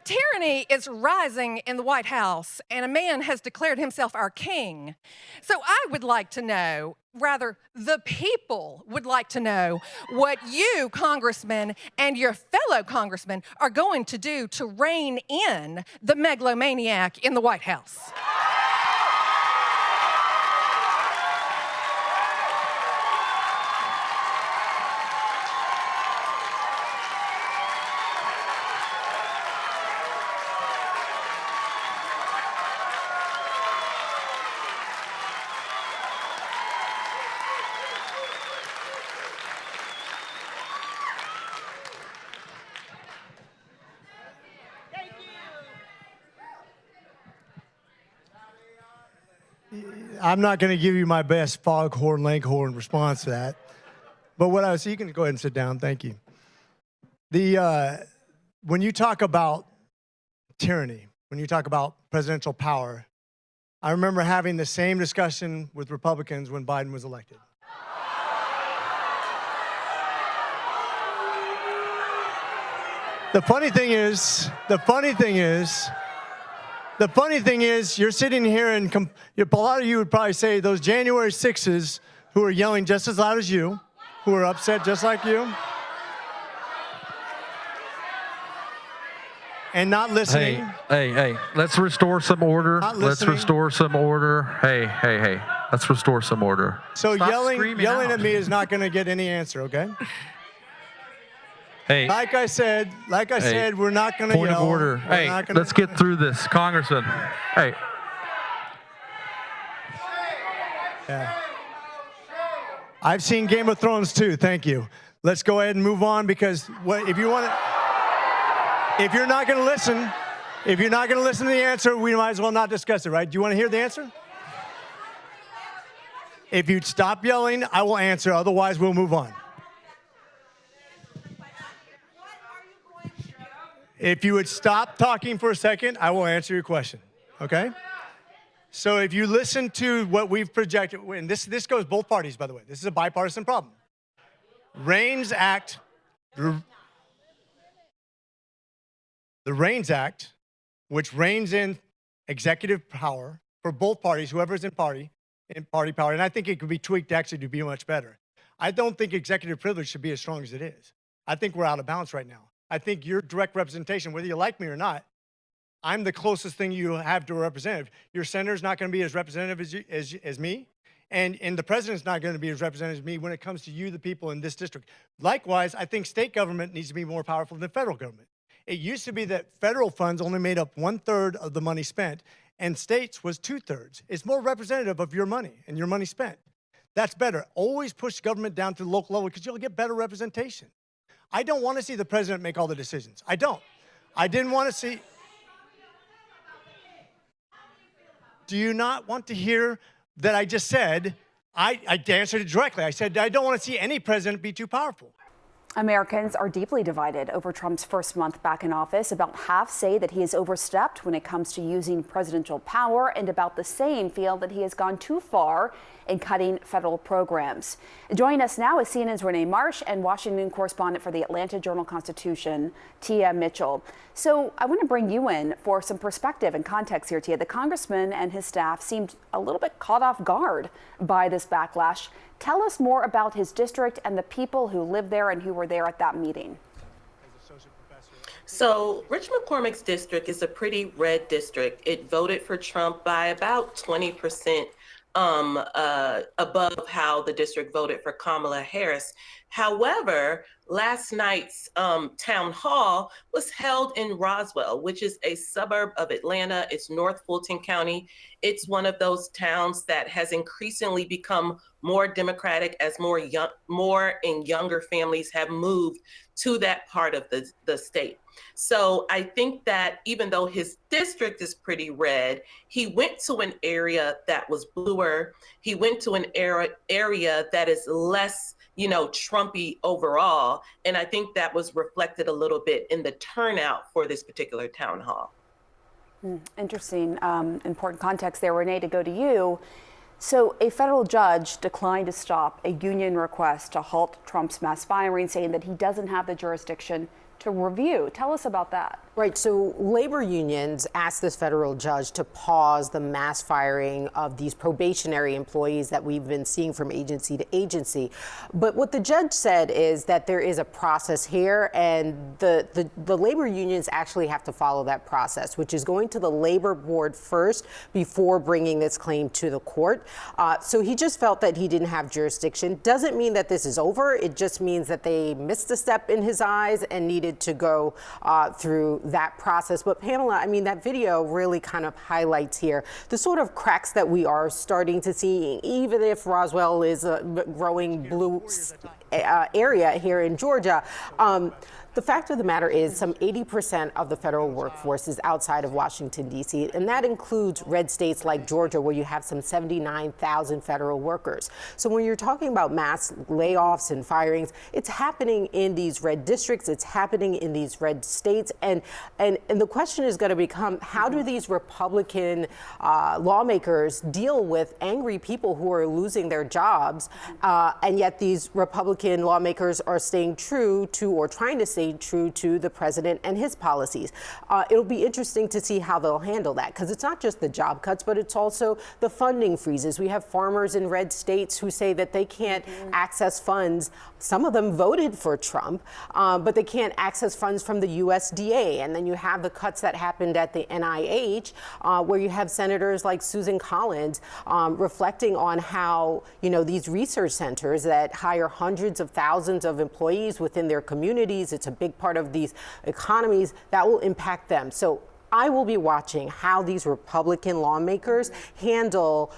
Tyranny is rising in the White House, and a man has declared himself our king. So I would like to know, rather, the people would like to know what you, congressmen, and your fellow congressmen are going to do to rein in the megalomaniac in the White House. I'm not going to give you my best foghorn, lankhorn response to that. But what I was, you can go ahead and sit down. Thank you. When you talk about tyranny, when you talk about presidential power, I remember having the same discussion with Republicans when Biden was elected. The funny thing is, you're sitting here and a lot of you would probably say those January 6s who are yelling just as loud as you, who are upset just like you, and not listening. Hey, let's restore some order. Let's restore some order. Hey, let's restore some order. So yelling at me is not going to get any answer, okay? Hey, like I said, we're not going to yell. Point of order. Hey, let's get through this, Congressman. Hey. Yeah. I've seen Game of Thrones too. Thank you. Let's go ahead and move on, because if you're not going to listen, to the answer, we might as well not discuss it, right? Do you want to hear the answer? If you'd stop yelling, I will answer. Otherwise, we'll move on. If you would stop talking for a second, I will answer your question, okay? So if you listen to what we've projected, and this goes both parties, by the way. This is a bipartisan problem. REINS Act, the REINS Act, which reins in executive power for both parties, whoever's in party power, and I think it could be tweaked actually to be much better. I don't think executive privilege should be as strong as it is. I think we're out of balance right now. I think your direct representation, whether you like me or not, I'm the closest thing you have to a representative. Your senator's not going to be as representative as me, and the president's not going to be as representative as me when it comes to you, the people in this district. Likewise, I think state government needs to be more powerful than federal government. It used to be that federal funds only made up 1/3 of the money spent, and states was 2/3. It's more representative of your money and your money spent. That's better. Always push government down to the local level, because you'll get better representation. I don't want to see the president make all the decisions. I don't. I didn't want to see. Do you not want to hear that I just said? I answered it directly. I said I don't want to see any president be too powerful. Americans are deeply divided over Trump's first month back in office. About half say that he has overstepped when it comes to using presidential power, and about the same feel that he has gone too far in cutting federal programs. Joining us now is CNN's Renee Marsh and Washington correspondent for the Atlanta Journal-Constitution, Tia Mitchell. So I want to bring you in for some perspective and context here, Tia. The congressman and his staff seemed a little bit caught off guard by this backlash. Tell us more about his district and the people who live there and who were there at that meeting. So Rich McCormick's district is a pretty red district. It voted for Trump by about 20% above how the district voted for Kamala Harris. However, last night's town hall was held in Roswell, which is a suburb of Atlanta. It's North Fulton County. It's one of those towns that has increasingly become more Democratic as more and younger families have moved to that part of the state. So I think that even though his district is pretty red, he went to an area that was bluer. He went to an area that is less, Trumpy overall. And I think that was reflected a little bit in the turnout for this particular town hall. Interesting, important context there. Renee, to go to you. So a federal judge declined to stop a union request to halt Trump's mass firing, saying that he doesn't have the jurisdiction to review. Tell us about that. Right, so labor unions asked this federal judge to pause the mass firing of these probationary employees that we've been seeing from agency to agency. But what the judge said is that there is a process here, and the labor unions actually have to follow that process, which is going to the labor board first before bringing this claim to the court. So he just felt that he didn't have jurisdiction. Doesn't mean that this is over. It just means that they missed a step in his eyes and needed to go through that process. But Pamela, I mean, that video really kind of highlights here the sort of cracks that we are starting to see, even if Roswell is a growing blue area here in Georgia. The fact of the matter is some 80% of the federal workforce is outside of Washington, D.C., and that includes red states like Georgia, where you have some 79,000 federal workers. So when you're talking about mass layoffs and firings, it's happening in these red districts, it's happening in these red states, and the question is going to become, how do these Republican lawmakers deal with angry people who are losing their jobs, and yet these Republican lawmakers are staying true to, or trying to stay true to, the president and his policies. It'll be interesting to see how they'll handle that, because it's not just the job cuts, but it's also the funding freezes. We have farmers in red states who say that they can't access funds. Some of them voted for Trump, but they can't access funds from the USDA. And then you have the cuts that happened at the NIH, where you have senators like Susan Collins reflecting on how, you know, these research centers that hire hundreds of thousands of employees within their communities, it's a big part of these economies, that will impact them. So I will be watching how these Republican lawmakers handle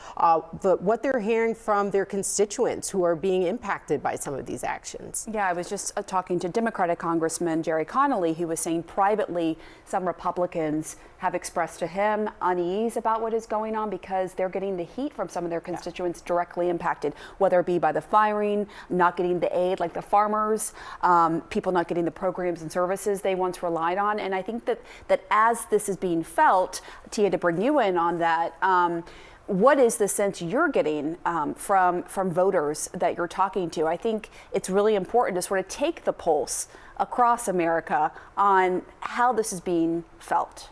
what they're hearing from their constituents who are being impacted by some of these actions. Yeah, I was just talking to Democratic Congressman Jerry Connolly, who was saying privately some Republicans have expressed to him unease about what is going on because they're getting the heat from some of their constituents directly impacted, whether it be by the firing, not getting the aid like the farmers, people not getting the programs and services they once relied on. And I think that as this is being felt, Tia, to bring you in on that, what is the sense you're getting from voters that you're talking to? I think it's really important to sort of take the pulse across America on how this is being felt.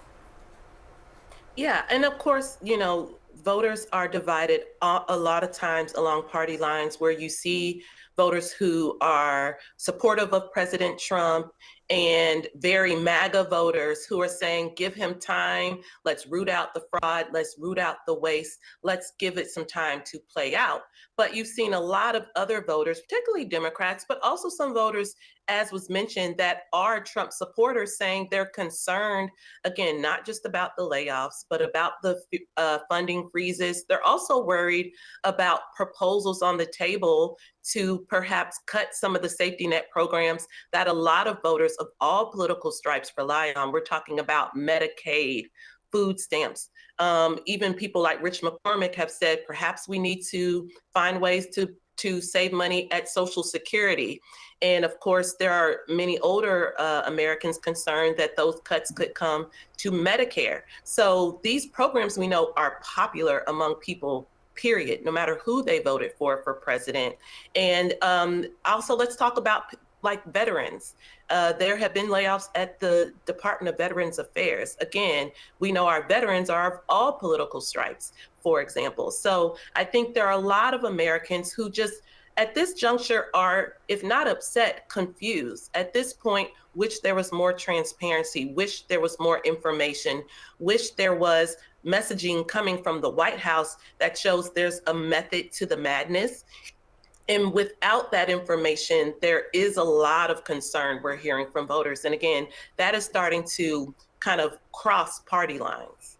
Yeah, and of course, you know, voters are divided a lot of times along party lines, where you see voters who are supportive of President Trump and very MAGA voters who are saying, give him time, let's root out the fraud, let's root out the waste, let's give it some time to play out. But you've seen a lot of other voters, particularly Democrats, but also some voters, as was mentioned, that are Trump supporters, saying they're concerned, again, not just about the layoffs, but about the funding freezes. They're also worried about proposals on the table to perhaps cut some of the safety net programs that a lot of voters of all political stripes rely on. We're talking about Medicaid, food stamps. Even people like Rich McCormick have said perhaps we need to find ways to save money at Social Security. And of course, there are many older Americans concerned that those cuts could come to Medicare. So these programs, we know, are popular among people, period, no matter who they voted for president. And also, let's talk about like veterans. There have been layoffs at the Department of Veterans Affairs. Again, we know our veterans are of all political stripes, for example. So I think there are a lot of Americans who just, at this juncture, are, if not upset, confused. At this point, wish there was more transparency, wish there was more information, wish there was messaging coming from the White House that shows there's a method to the madness. And without that information, there is a lot of concern we're hearing from voters. And again, that is starting to kind of cross party lines.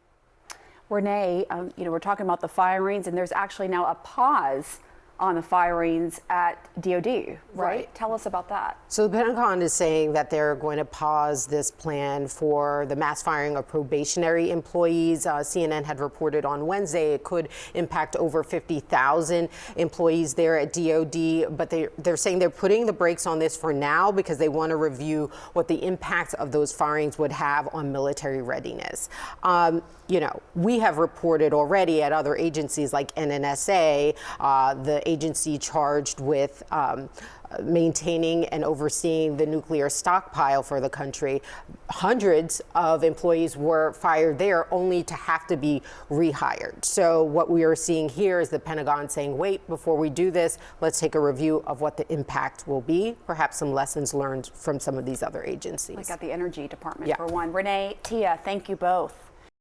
Renee, we're talking about the firings, and there's actually now a pause on the firings at DOD, right? Tell us about that. So the Pentagon is saying that they're going to pause this plan for the mass firing of probationary employees. CNN had reported on Wednesday it could impact over 50,000 employees there at DOD, but they're saying they're putting the brakes on this for now because they want to review what the impact of those firings would have on military readiness. We have reported already at other agencies like NNSA, the agency charged with maintaining and overseeing the nuclear stockpile for the country. Hundreds of employees were fired there only to have to be rehired. So what we are seeing here is the Pentagon saying, wait, before we do this, let's take a review of what the impact will be, perhaps some lessons learned from some of these other agencies. Like at the Energy Department for one. Renee, Tia, thank you both.